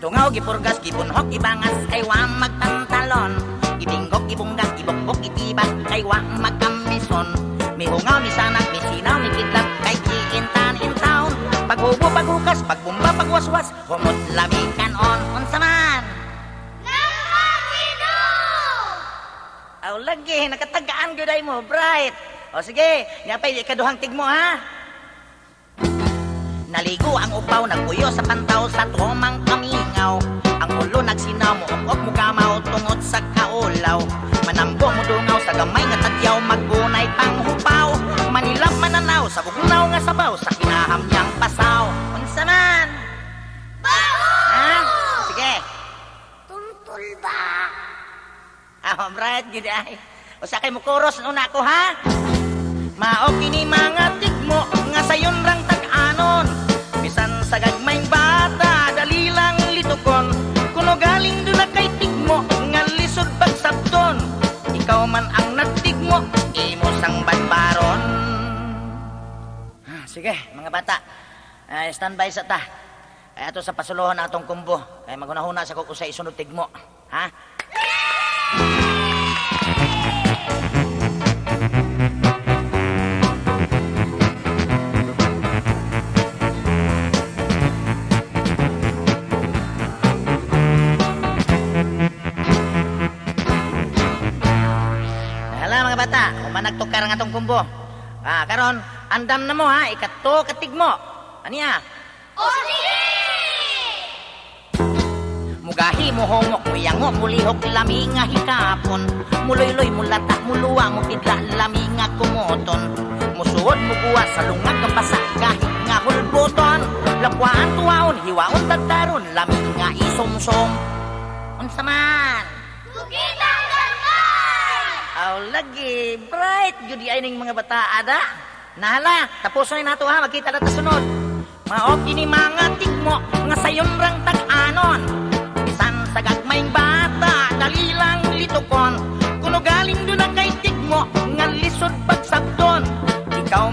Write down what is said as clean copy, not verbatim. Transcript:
Tungaw, gipurgas, gibunhok, ibangas, kay wa magpantalon. Ibinggok, ibunggak, ibokbok, itibak, kay wa magkambison. Mihungaw, misanak, misinaw, mikidlat, kay kiintan in town. Paghubo, paghukas, pagbumba, pagwaswas, humot labikan on. Unsa man? Nakakino! Aw, lagi, nakatagaan gyuday mo, bright. O sige, ngapay ikaduhang tigmo ha. Naligo ang upaw, nagpuyo sa pantaw sa tumang kamingaw. Ang ulo nagsinaw mo, ukok mo kamaw, tungot sa kaulaw. Manambo mo dungaw sa gamay nga tagyaw, magbunay panghupaw. Manilap mananaw, sa bugnaw nga sabaw, sa kinahamyang pasaw. Unsa man? Bao! Ha? Sige. Tuntul ba? Ah, bright, good ay. O sa kay mo koros una ko ha? Mao kini mga tigmo nga sayon rang tag-anon. Bisan sa gagmayng bata, dali lang litukon. Kuno galing doon na kay tigmo nga lisod pagsabton. Ikaw man ang nagtigmo, imo sang badbaron. Sige, mga bata, standby sa ta. Ay ato sa pasuluhan na atong kumbo. Kaya magunahuna sa kuko sa isunod tigmo. Ha? Mga bata, humanagtukar ang atong kumbo. Karon, andam na mo ha, ikato katigmo. Aniya? O sige! Mugahi mo homok, muyango, mulihok, lami nga hikapon. Muloy-loy, mulata, muluwa, mukidla, lami nga kumoton. Musuod, muguwa, sa lungag ng pasak, kahit nga hulboton. Lakwaan, tuwaon, hiwaon, tagtaron, lami nga isumsum. Unsa man? Bukitang gagmay! Aw, lagi, bright, yun ay ning mga bata, ada. Nahala, tapuson na nato ha, magkita na sunod. Maok ini mga tigmo, nga sayon rang tag-anon. Bisan sa gagmayng bata, dali lang litukon. Kuno galing doon ang kay tigmo, nga lisod pagsabton. Ikaw